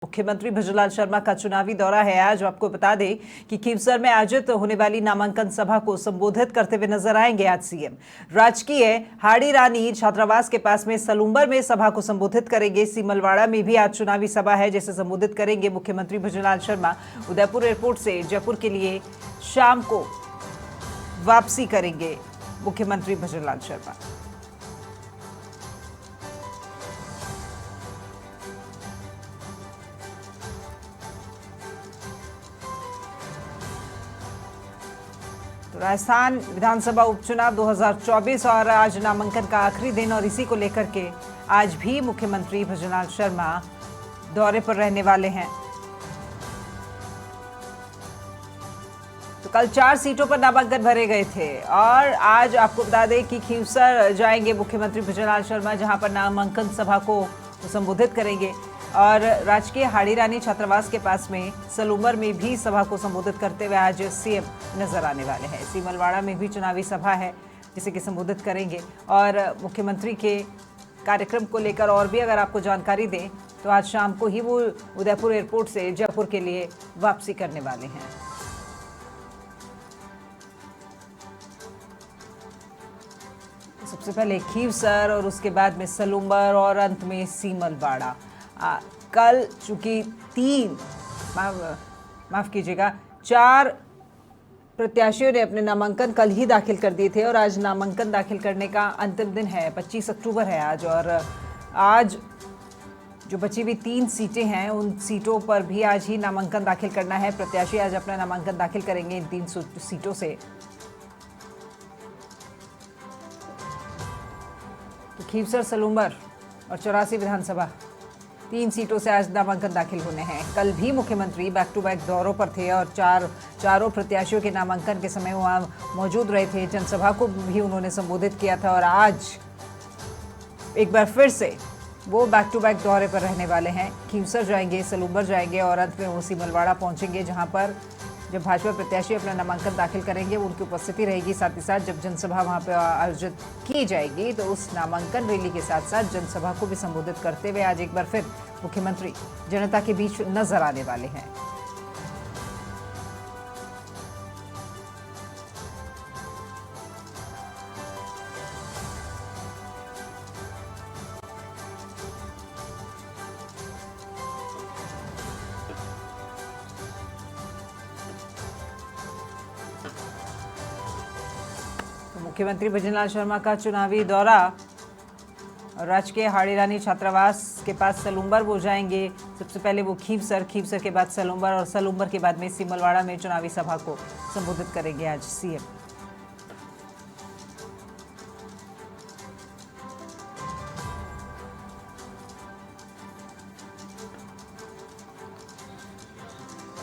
मुख्यमंत्री भजनलाल शर्मा का चुनावी दौरा है आज। आपको बता दें कि खींवसर में आयोजित होने वाली नामांकन सभा को संबोधित करते हुए नजर आएंगे आज सीएम। राजकीय हाड़ी रानी छात्रावास के पास में सलूम्बर में सभा को संबोधित करेंगे। सीमलवाड़ा में भी आज चुनावी सभा है जिसे संबोधित करेंगे मुख्यमंत्री भजनलाल शर्मा। उदयपुर एयरपोर्ट से जयपुर के लिए शाम को वापसी करेंगे मुख्यमंत्री भजनलाल शर्मा। तो राजस्थान विधानसभा उपचुनाव 2024 और आज नामांकन का आखिरी दिन और इसी को लेकर के आज भी मुख्यमंत्री भजनलाल शर्मा दौरे पर रहने वाले हैं। तो कल 4 सीटों पर नामांकन भरे गए थे और आज आपको बता दें कि खींवसर जाएंगे मुख्यमंत्री भजनलाल शर्मा, जहां पर नामांकन सभा को संबोधित करेंगे और राजकीय हाड़ी रानी छात्रावास के पास में सलूम्बर में भी सभा को संबोधित करते हुए आज सीएम नजर आने वाले हैं। सीमलवाड़ा में भी चुनावी सभा है जिसे कि संबोधित करेंगे और मुख्यमंत्री के कार्यक्रम को लेकर और भी अगर आपको जानकारी दें तो आज शाम को ही वो उदयपुर एयरपोर्ट से जयपुर के लिए वापसी करने वाले हैं। सबसे पहले खींवसर और उसके बाद में सलूम्बर और अंत में सीमलवाड़ा। कल चूंकि 4 प्रत्याशियों ने अपने नामांकन कल ही दाखिल कर दिए थे और आज नामांकन दाखिल करने का अंतिम दिन है। 25 अक्टूबर है आज और आज जो बची हुई 3 सीटें हैं उन सीटों पर भी आज ही नामांकन दाखिल करना है। प्रत्याशी आज अपना नामांकन दाखिल करेंगे इन 3 सीटों से। तो खींवसर, सलूम्बर और 84 विधानसभा 3 सीटों से आज नामांकन दाखिल होने हैं। कल भी मुख्यमंत्री बैक टू बैक दौरों पर थे और चारों प्रत्याशियों के नामांकन के समय वहां मौजूद रहे थे। जनसभा को भी उन्होंने संबोधित किया था और आज एक बार फिर से वो बैक टू बैक दौरे पर रहने वाले हैं। खींवसर जाएंगे, सलूम्बर जाएंगे और अंत में वो सीमलवाड़ा पहुंचेंगे, जहां पर जब भाजपा प्रत्याशी अपना नामांकन दाखिल करेंगे उनकी उपस्थिति रहेगी। साथ ही साथ जब जनसभा वहां पर आयोजित की जाएगी तो उस नामांकन रैली के साथ साथ जनसभा को भी संबोधित करते हुए आज एक बार फिर मुख्यमंत्री जनता के बीच नजर आने वाले हैं। मुख्यमंत्री भजनलाल शर्मा का चुनावी दौरा राजकीय हाड़ी रानी छात्रावास के पास सलूम्बर वो जाएंगे। सबसे पहले वो खींवसर के बाद सलूम्बर और सलूम्बर के बाद में सीमलवाड़ा में चुनावी सभा को संबोधित करेंगे आज सीएम।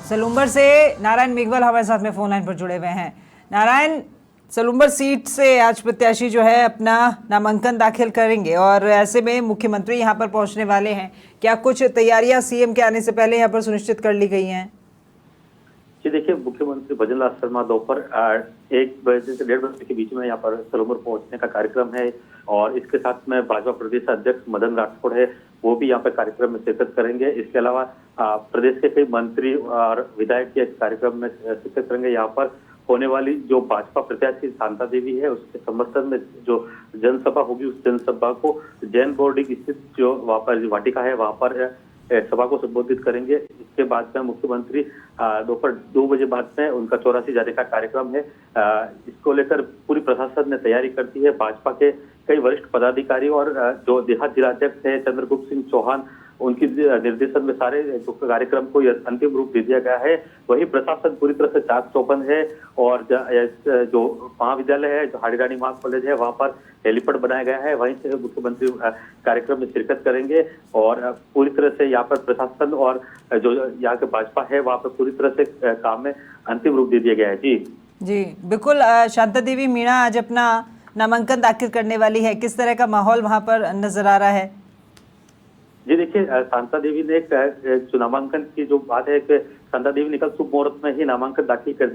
सलूम्बर से नारायण मेघवाल हमारे साथ में फोन लाइन पर जुड़े हुए हैं। नारायण, सलूम्बर सीट से आज प्रत्याशी जो है अपना नामांकन दाखिल करेंगे और ऐसे में मुख्यमंत्री यहां पर पहुंचने वाले हैं। क्या कुछ तैयारियां सीएम के आने से पहले यहां पर सुनिश्चित कर ली गई हैं? जी देखिए, मुख्यमंत्री भजनलाल शर्मा दोपहर 1 बजे से 1:30 बजे के बीच में यहाँ पर सलूम्बर पहुंचने का कार्यक्रम है और इसके साथ में भाजपा प्रदेश अध्यक्ष मदन राठौड़ है, वो भी यहाँ पर कार्यक्रम में शिरकत करेंगे। इसके अलावा प्रदेश के कई मंत्री और विधायक के कार्यक्रम में शिरकत करेंगे। यहाँ पर होने वाली जो भाजपा प्रत्याशी शांता देवी है उसके समर्थन में जो जनसभा होगी उस जनसभा को जैन बोर्डिंग स्थित जो वहाँ पर वाटिका है वहाँ पर सभा को संबोधित करेंगे। इसके बाद में मुख्यमंत्री दोपहर 2 बजे बाद में उनका 84 जाने का कार्यक्रम है। इसको लेकर पूरी प्रशासन ने तैयारी करती है। भाजपा के कई वरिष्ठ पदाधिकारी और जो देहात जिलाध्यक्ष है चंद्रगुप्त सिंह चौहान, उनकी निर्देशन में सारे जो कार्यक्रम को अंतिम रूप दे दिया गया है। वही प्रशासन पूरी तरह से चाक चौबंद है और जो महाविद्यालय है, जो हाड़ी रानी महा कॉलेज है, वहाँ पर हेलीपैड बनाया गया है। वहीं से मुख्यमंत्री कार्यक्रम में शिरकत करेंगे और पूरी तरह से यहाँ पर प्रशासन और जो यहाँ के भाजपा है वहाँ पर पूरी तरह से काम में अंतिम रूप दे दिया गया है। जी बिल्कुल। शांता देवी मीणा आज अपना नामांकन दाखिल करने वाली है, किस तरह का माहौल वहाँ पर नजर आ रहा है? जी देखिए, शांता देवी ने जो नामांकन की जो बात है कि शांता देवी ने कल शुभ मुहूर्त में ही नामांकन दाखिल कर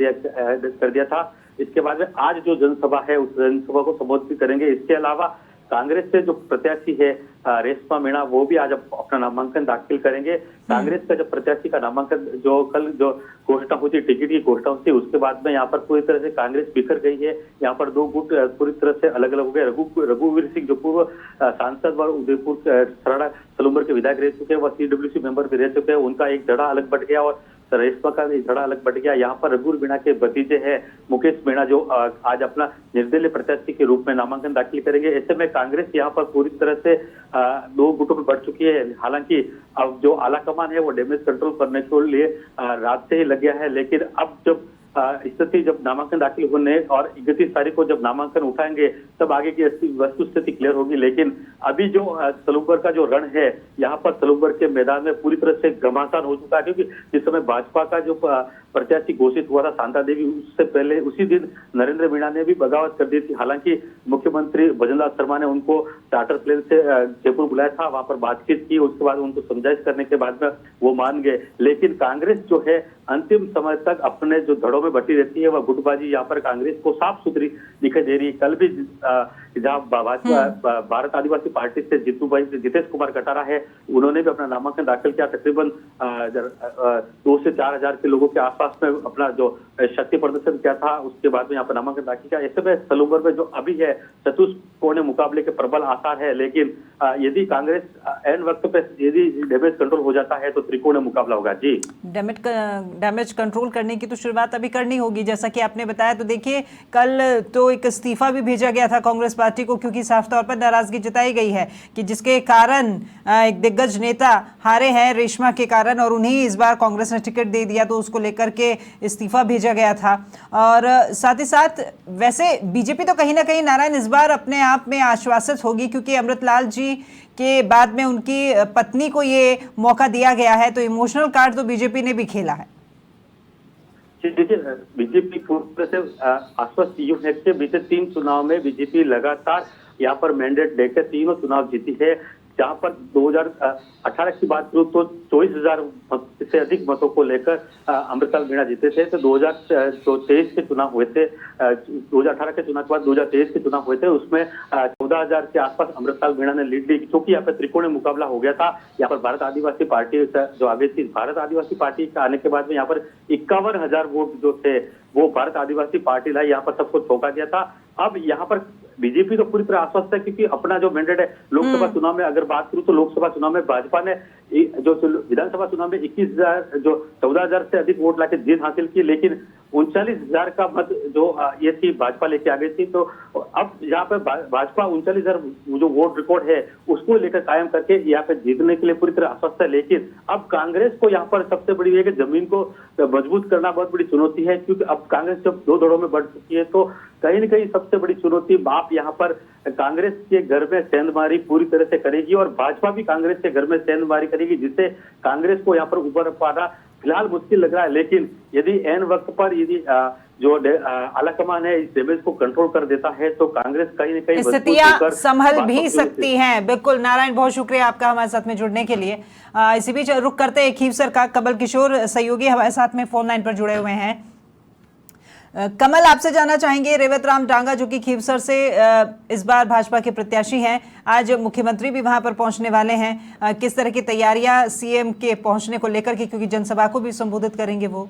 दिया था। इसके बाद में आज जो जनसभा है उस जनसभा को संबोधित करेंगे। इसके अलावा कांग्रेस से जो प्रत्याशी है रेशमा मीणा, वो भी आज अपना नामांकन दाखिल करेंगे। कांग्रेस का जब प्रत्याशी का नामांकन जो कल जो घोषणा हुई थी, टिकट की घोषणा हुई थी, उसके बाद में यहाँ पर पूरी तरह से कांग्रेस बिखर गई है। यहाँ पर दो गुट पूरी तरह से अलग अलग हो गए। रघुवीर सिंह जो पूर्व सांसद व उदयपुर सराड़ा सलूमर के विधायक रह चुके हैं, वह CWC मेंबर भी रह चुके हैं, उनका एक धड़ा अलग बढ़ गया और रेशमा का भी धड़ा अलग बढ़ गया। यहाँ पर रघुवीर मीणा के भतीजे हैं मुकेश मीणा, जो आज अपना निर्दलीय प्रत्याशी के रूप में नामांकन दाखिल करेंगे। ऐसे में कांग्रेस यहाँ पर पूरी तरह से दो गुटों में बढ़ चुकी है। हालांकि अब जो आला कमान है वो डैमेज कंट्रोल करने के लिए रात से ही लग गया है, लेकिन अब जब स्थिति जब नामांकन दाखिल होने और 31 तारीख को जब नामांकन उठाएंगे तब आगे की वस्तु स्थिति क्लियर होगी। लेकिन अभी जो सलूमर का जो रण है, यहाँ पर सलूमर के मैदान में पूरी तरह से घमासान हो चुका है, क्योंकि जिस समय भाजपा का जो प्रत्याशी घोषित हुआ था शांता देवी, उससे पहले उसी दिन नरेंद्र मीणा ने भी बगावत कर दी थी। हालांकि मुख्यमंत्री भजनलाल शर्मा ने उनको चार्टर प्लेन से जयपुर बुलाया था, वहां पर बातचीत की, उसके बाद उनको समझाइश करने के बाद में वो मान गए। लेकिन कांग्रेस जो है अंतिम समय तक अपने जो धड़ों में बटी रहती है, वह गुटबाजी यहाँ पर कांग्रेस को साफ सुथरी दिखाई दे रही है। कल भी जहाँ भाजपा भारत आदिवासी पार्टी से जितेश कुमार कटारा है, उन्होंने भी अपना नामांकन दाखिल किया। तकरीबन 2 से 4 हजार के लोगों के आसपास में अपना जो शक्ति प्रदर्शन किया था, उसके बाद में यहाँ पर नामांकन दाखिल किया। ऐसे में सलूमर में जो अभी है चतुष्कोणीय मुकाबले के प्रबल आसार है, लेकिन यदि कांग्रेस एन वक्त पे यदि डैमेज कंट्रोल हो जाता है तो त्रिकोणीय मुकाबला होगा। जी, डैमेज कंट्रोल करने की तो शुरुआत अभी करनी होगी, जैसा कि आपने बताया। तो देखिए, कल तो एक इस्तीफा भी भेजा गया था कांग्रेस पार्टी को, क्योंकि साफ तौर पर नाराजगी जताई गई है कि जिसके कारण एक दिग्गज नेता हारे हैं रेशमा के कारण, और उन्हें इस बार कांग्रेस ने टिकट दे दिया, तो उसको लेकर के इस्तीफा भेजा गया था। और साथ ही साथ वैसे बीजेपी तो कहीं ना कहीं नारायण इस बार अपने आप में आश्वासित होगी, क्योंकि अमृतलाल जी के बाद में उनकी पत्नी को ये मौका दिया गया है, तो इमोशनल कार्ड तो बीजेपी ने भी खेला है। देखिए, बीजेपी पूरी तरह से आश्वस्त यूं है कि बीते 3 चुनाव में बीजेपी लगातार यहाँ पर मैंडेट देकर तीनों चुनाव जीती है। जहां पर 2018 की बात करूं तो 24,000 से अधिक मतों को लेकर अमृतलाल मीणा जीते थे। तो 2023 के चुनाव हुए थे, 2018 के चुनाव के बाद 2023 के चुनाव हुए थे, उसमें 14,000 के आसपास अमृतलाल मीणा ने लीड ली, क्योंकि यहाँ पर त्रिकोणीय मुकाबला हो गया था। यहाँ पर भारत आदिवासी पार्टी जो आगे थी, भारत आदिवासी पार्टी के आने के बाद में यहाँ पर 51,000 वोट जो थे वो भारत आदिवासी पार्टी लाई, यहाँ पर सबको चौंका दिया था। अब यहाँ पर बीजेपी तो पूरी तरह आश्वस्त है, क्योंकि अपना जो मैंडेट है लोकसभा चुनाव में अगर बात करूं तो लोकसभा चुनाव में भाजपा ने जो विधानसभा चुनाव में 14,000 से अधिक वोट लाके जीत हासिल की, लेकिन 39,000 का मत जो ये थी भाजपा लेके आ गई थी। तो अब यहाँ पे भाजपा 39,000 जो वोट रिकॉर्ड है उसको लेकर कायम करके यहाँ पे जीतने के लिए पूरी तरह आश्वस्त है। लेकिन अब कांग्रेस को यहाँ पर सबसे बड़ी है कि जमीन को मजबूत करना बहुत बड़ी चुनौती है, क्योंकि अब कांग्रेस जब 2 दौड़ों में बढ़ चुकी है तो कहीं न कहीं सबसे बड़ी चुनौती आप यहाँ पर कांग्रेस के घर में सेंधमारी पूरी तरह से करेगी और भाजपा भी कांग्रेस के घर में सेंधमारी करेगी, जिससे कांग्रेस को यहाँ पर उभर पाना फिलहाल मुश्किल लग रहा है। लेकिन यदि एन वक्त पर यदि जो आलाकमान है इस डैमेज को कंट्रोल कर देता है तो कांग्रेस कहीं न कहीं स्थितियां संभल भी सकती हैं। बिल्कुल नारायण, बहुत शुक्रिया आपका हमारे साथ में जुड़ने के लिए। इसी बीच रुक करते हैं खीवसर का। कमल किशोर सहयोगी हमारे साथ में फोन लाइन पर जुड़े हुए हैं। कमल, आपसे जानना चाहेंगे, रेवत राम डांगा जो कि खीवसर से इस बार भाजपा के प्रत्याशी हैं, आज मुख्यमंत्री भी वहां पर पहुंचने वाले हैं, किस तरह की तैयारियां सीएम के पहुंचने को लेकर के, क्योंकि जनसभा को भी संबोधित करेंगे वो?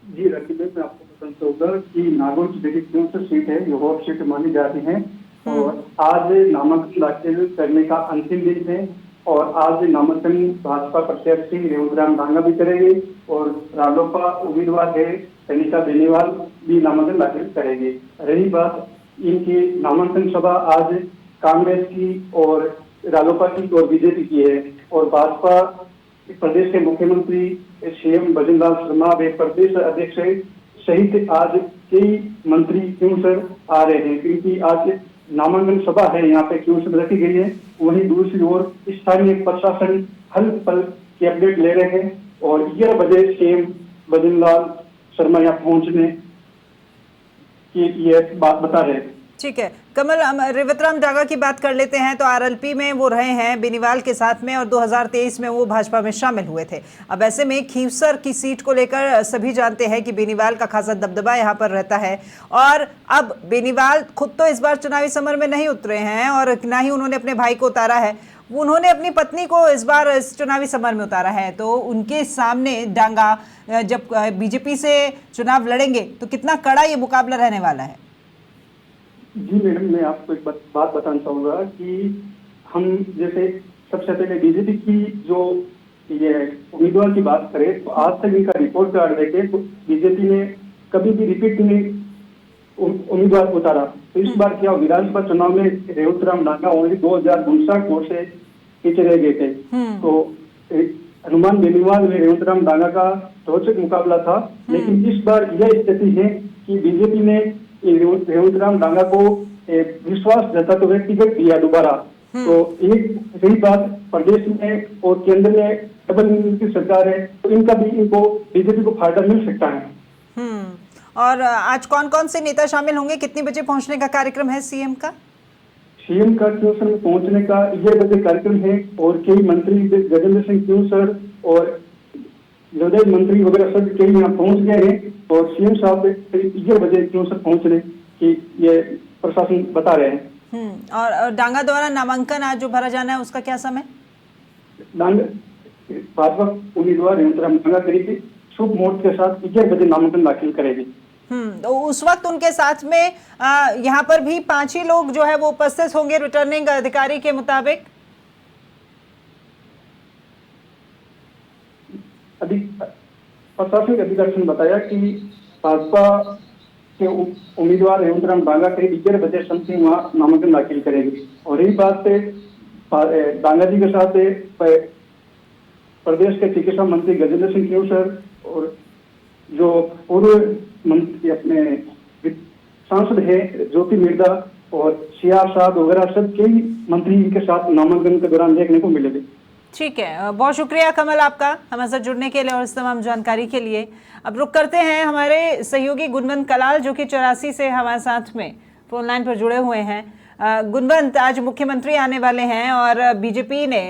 जी राखी भाई, मैं आपको बताना चाहूंगा कि नागौर की देखिए कौन सी सीट है, ये हॉट सीट मानी जाती है और आज नामांकन दाखिल करने का अंतिम दिन है और आज नामांकन भाजपा प्रत्याशी रेवत राम डांगा भी करेंगे और रालोपा उम्मीदवार है सनिता बेनीवाल भी नामांकन दाखिल करेंगे। रही बात इनकी नामांकन सभा आज कांग्रेस की और रालोपा की और बीजेपी की है और भाजपा प्रदेश के मुख्यमंत्री सीएम भजनलाल शर्मा वे प्रदेश अध्यक्ष सहित आज कई मंत्री क्यों सर आ रहे हैं, क्योंकि आज नामांकन सभा है यहाँ पे क्यों सर रखी गई है। वहीं दूसरी ओर स्थानीय प्रशासन हर पल की अपडेट ले रहे हैं और 11 बजे सीएम भजनलाल शर्मा यहाँ पहुंचने की ये बात बता रहे हैं। ठीक है, कमल, हम रेवतराम डागा की बात कर लेते हैं तो आरएलपी में वो रहे हैं बेनीवाल के साथ में, और 2023 में वो भाजपा में शामिल हुए थे। अब ऐसे में खीवसर की सीट को लेकर सभी जानते हैं कि बेनीवाल का खासा दबदबा यहाँ पर रहता है, और अब बेनीवाल खुद तो इस बार चुनावी समर में नहीं उतरे हैं और ना ही उन्होंने अपने भाई को उतारा है, उन्होंने अपनी पत्नी को इस बार इस चुनावी समर में उतारा है। तो उनके सामने डांगा जब बीजेपी से चुनाव लड़ेंगे तो कितना कड़ा ये मुकाबला रहने वाला है? जी मैडम, मैं आपको एक बात बताना चाहूंगा कि हम जैसे सबसे पहले बीजेपी की जो ये उम्मीदवार की बात करें तो आज तक इनका रिपोर्ट कार्ड देखे तो बीजेपी ने कभी भी रिपीट में उम्मीदवार उतारा। तो इस बार क्या विधानसभा चुनाव में रेवतराम डांगा ओनली 2059 वोट से पीछे रह गए थे। तो हनुमान बेनीवाल में रेवतराम डांगा का रोचक मुकाबला था, लेकिन इस बार यह स्थिति है कि बीजेपी ने रेवतराम डांगा को विश्वास जताते हुए टिकट दिया दोबारा। तो एक रही बात प्रदेश में और केंद्र में डबल इंजन की सरकार है, तो इनका भी इनको बीजेपी को फायदा मिल सकता है। और आज कौन कौन से नेता शामिल होंगे, कितने बजे पहुंचने का कार्यक्रम है सीएम का? सीएम का क्यूसर में पहुंचने का 11 बजे कार्यक्रम है और कई मंत्री गजेंद्र सिंह क्यूसर और जलदाय मंत्री वगैरह सब कई यहाँ पहुंच गए हैं और सीएम साहब 11 बजे क्यूसर पहुंचने की ये प्रशासन बता रहे हैं। और डांगा द्वारा नामांकन आज जो भरा जाना है उसका क्या समय? भाजपा उम्मीदवार रेवतराम डांगा करेगी शुभ मुहूर्त के साथ 11 बजे नामांकन दाखिल करेगी। तो उस वक्त उनके साथ में यहाँ पर भी 5 ही लोग जो है वो उपस्थित होंगे रिटर्निंग अधिकारी के मुताबिक। प्रशासनिक अधिकारी ने बताया कि भाजपा के उम्मीदवार रेवतराम डांगा करीब 11 बजे समथिंग वहाँ नामांकन दाखिल करेगी। और यही बात डांगा जी के साथ प्रदेश के चिकित्सा मंत्री गजेंद्र सिंह क्यूसर और जो पूर्व मंत्री अपने सांसद है ज्योति मिर्धा और सीआर साहब वगैरह सब कई मंत्री के साथ नामांकन के दौरान देखने को मिलेंगे। ठीक है, बहुत शुक्रिया कमल आपका हमारे साथ जुड़ने के लिए और इस तमाम जानकारी के लिए। अब रुक करते हैं हमारे सहयोगी गुणवंत कलाल जो कि 84 से हमारे साथ में फोन लाइन पर जुड़े हुए हैं। गुणवंत, आज मुख्यमंत्री आने वाले हैं और बीजेपी ने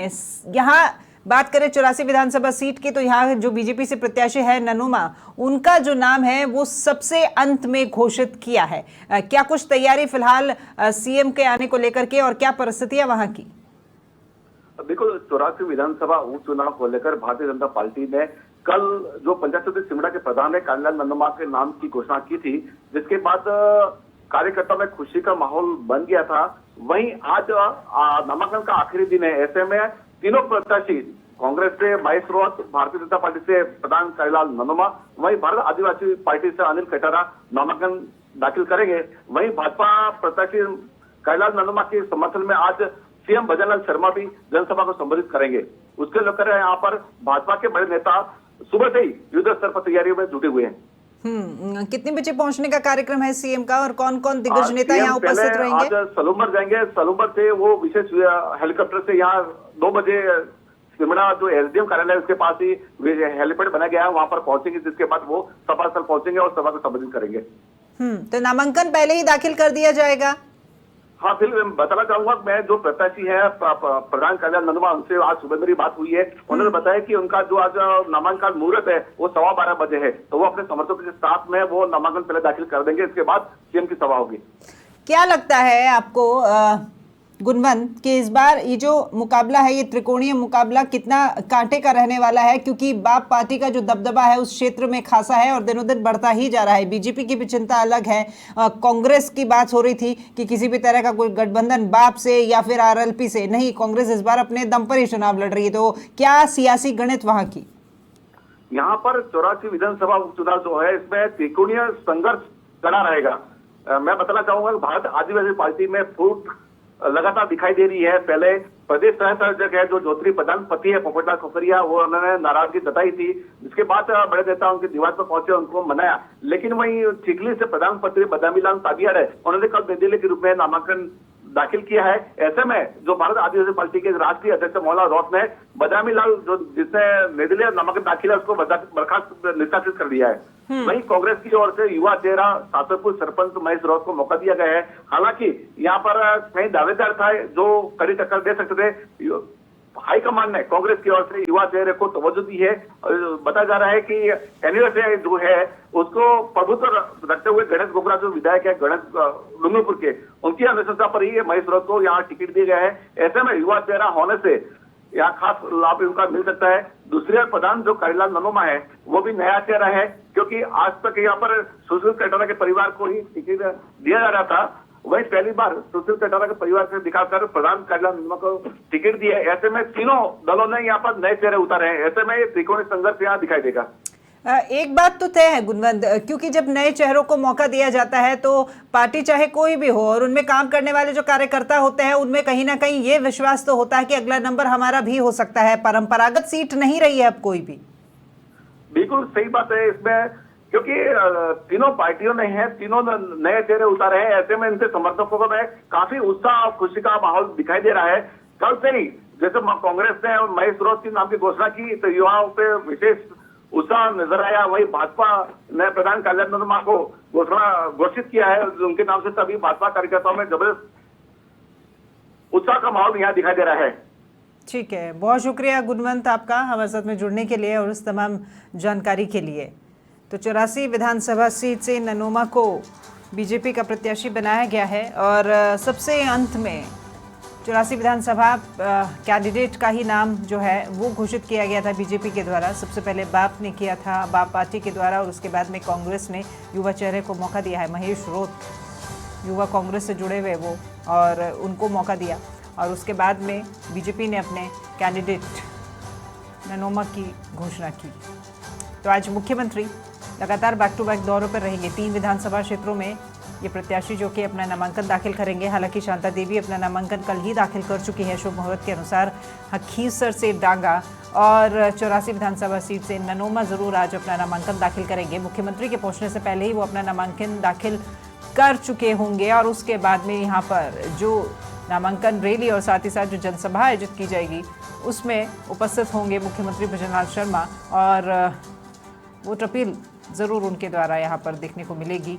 यहाँ बात करें 84 विधानसभा सीट की तो यहाँ जो बीजेपी से प्रत्याशी है ननुमा, उनका जो नाम है वो सबसे अंत में घोषित किया है। क्या कुछ तैयारी फिलहाल सीएम के आने को लेकर के और क्या परिस्थितियां वहां की? बिल्कुल, 84 विधानसभा उपचुनाव को लेकर भारतीय जनता पार्टी ने कल जो पंचायत समिति सिमड़ा के प्रधान है कालीलाल नंदुमा के नाम की घोषणा की थी, जिसके बाद कार्यकर्ता में खुशी का माहौल बन गया था। वहीं आज नामांकन का आखिरी दिन है, ऐसे में तीनों प्रत्याशी कांग्रेस से महेश राउत, भारतीय जनता पार्टी से प्रधान कालीलाल नंदुमा, वहीं भारत आदिवासी पार्टी से अनिल कटारा नामांकन दाखिल करेंगे। वहीं भाजपा प्रत्याशी कालीलाल नंदुमा के समर्थन में आज सीएम भजनलाल शर्मा भी जनसभा को संबोधित करेंगे। उसके लेकर यहाँ पर भाजपा के बड़े नेता सुबह से ही युद्ध स्तर पर तैयारियों में जुटे हुए हैं। कितने बजे पहुंचने का कार्यक्रम है सीएम का और कौन कौन दिग्गज नेता यहाँ उपस्थित रहेंगे? आज सलूमर जाएंगे, सलूमर से वो विशेष हेलीकॉप्टर से यहाँ 2 बजे सिमड़ा जो एसडीएम कार्यालय है उसके पास ही हेलीपैड बना गया है, वहां पर पहुंचेंगे, जिसके बाद वो सभा स्थल पहुंचेंगे और सभा को संबोधित करेंगे। तो नामांकन पहले ही दाखिल कर दिया जाएगा? हाँ, फिर बताना चाहूंगा मैं जो प्रत्याशी है प्रधान कालीलाल नंदुमा, उनसे आज सुबह मेरी बात हुई है। उन्होंने बताया कि उनका जो आज नामांकन मुहूर्त है वो 12:15 बजे है, तो वो अपने समर्थकों के साथ में वो नामांकन पहले दाखिल कर देंगे, इसके बाद सीएम की सभा होगी। क्या लगता है आपको गुणवंत कि इस बार ये जो मुकाबला है, ये त्रिकोणीय मुकाबला कितना कांटे का रहने वाला है? क्योंकि बाप पार्टी का जो दबदबा है उस क्षेत्र में खासा है और दिनों दिन बढ़ता ही जा रहा है। बीजेपी की भी चिंता अलग है। कांग्रेस की बात हो रही थी कि किसी भी तरह का कोई गठबंधन बाप से या फिर आरएलपी से नहीं, कांग्रेस इस बार अपने दम पर ही चुनाव लड़ रही है। तो क्या सियासी गणित वहां की? यहाँ पर 84 विधानसभा उपचुनाव जो है इसमें त्रिकोणीय संघर्ष कड़ा रहेगा। मैं बताना चाहूंगा भारत आदिवासी पार्टी में फूट लगातार दिखाई दे रही है। पहले प्रदेश सह संयोजक है जो ज्योति प्रधान पति है पोपटलाल खपरिया, वो उन्होंने नाराजगी जताई थी, जिसके बाद बड़े नेता उनकी दीवार पर पहुंचे, उनको मनाया। लेकिन वहीं चिखली से प्रधान मंत्री बदामी लाल ताबियाड़ है, उन्होंने कल नई दिल्ली के रूप में नामांकन दाखिल किया है। ऐसे में जो भारत आदिवासी पार्टी के राष्ट्रीय अध्यक्ष मोहनलाल रौत ने बदामी लाल जो जिसने निर्दलीय नामांकन दाखिल है उसको बर्खास्त निष्कासित कर दिया है। वहीं कांग्रेस की ओर से युवा चेहरा सातरपुर सरपंच महेश रौत को मौका दिया गया है। हालांकि यहाँ पर कई दावेदार था जो कड़ी टक्कर दे सकते थे। हाईकमान ने कांग्रेस की ओर से युवा चेहरे को तवज्जो दी है। बताया जा रहा है कि एनिवर्सरी जो है उसको प्रभुत्व रखते हुए गणेश गोगरा जो विधायक है गणेश डूंगरपुर के, उनकी अनुशंसा पर ही महेश रौत को यहाँ टिकट दिया गया है। ऐसे में युवा चेहरा होने से यहाँ खास लाभ उनका मिल सकता है। दूसरी ओर प्रधान जो कारीलाल ननोमा है वो भी नया चेहरा है, क्योंकि आज तक यहाँ पर सुशील कटारा के परिवार को ही टिकट दिया जा रहा था। वही पहली बार सुशील कटारा के परिवार से दिखाकर प्रधान कारीलाल ननोमा को टिकट दिया। ऐसे में तीनों दलों ने यहाँ पर नए चेहरे उतारे हैं। ऐसे में त्रिकोणीय संघर्ष यहाँ दिखाई देगा। एक बात तो तय है गुणवंत, क्योंकि जब नए चेहरों को मौका दिया जाता है तो पार्टी चाहे कोई भी हो और उनमें काम करने वाले जो कार्यकर्ता होते हैं उनमें कहीं ना कहीं ये विश्वास तो होता है कि अगला नंबर हमारा भी हो सकता है। परंपरागत सीट नहीं रही है अब कोई भी। बिल्कुल सही बात है इसमें, क्योंकि तीनों पार्टियों ने हैं, तीनों नए चेहरे उतारे हैं। ऐसे में इनसे समर्थकों में काफी उत्साह और खुशी का माहौल दिखाई दे रहा है। कल से ही जैसे कांग्रेस ने महेश रौत के नाम की घोषणा की तो युवाओं पे विशेष उत्साह नजर आया। वही भाजपा ने प्रधान कारीलाल ननोमा को घोषित किया है उनके नाम से, तभी भाजपा कार्यकर्ताओं में जबरदस्त उत्साह का माहौल यहाँ दिखाई दे रहा है। ठीक है, बहुत शुक्रिया गुणवंत आपका हमारे साथ में जुड़ने के लिए और उस तमाम जानकारी के लिए। तो 84 विधानसभा सीट से ननोमा को बीजेपी का प्रत्याशी बनाया गया है और सबसे अंत में 84 विधानसभा कैंडिडेट का ही नाम जो है वो घोषित किया गया था बीजेपी के द्वारा। सबसे पहले बाप ने किया था, बाप पार्टी के द्वारा, और उसके बाद में कांग्रेस ने युवा चेहरे को मौका दिया है। महेश रौत युवा कांग्रेस से जुड़े हुए वो, और उनको मौका दिया और उसके बाद में बीजेपी ने अपने कैंडिडेट ननोमा की घोषणा की। तो आज मुख्यमंत्री लगातार बैक टू बैक दौरों पर रहेंगे। 3 विधानसभा क्षेत्रों में ये प्रत्याशी जो कि अपना नामांकन दाखिल करेंगे। हालांकि शांता देवी अपना नामांकन कल ही दाखिल कर चुकी है शुभ मुहूर्त के अनुसार। खीसर से डांगा और 84 विधानसभा सीट से ननोमा जरूर आज अपना नामांकन दाखिल करेंगे। मुख्यमंत्री के पहुंचने से पहले ही वो अपना नामांकन दाखिल कर चुके होंगे और उसके बाद में यहाँ पर जो नामांकन रैली और साथ ही साथ जो जनसभा आयोजित की जाएगी उसमें उपस्थित होंगे मुख्यमंत्री भजनलाल शर्मा और वोट अपील ज़रूर उनके द्वारा यहाँ पर देखने को मिलेगी।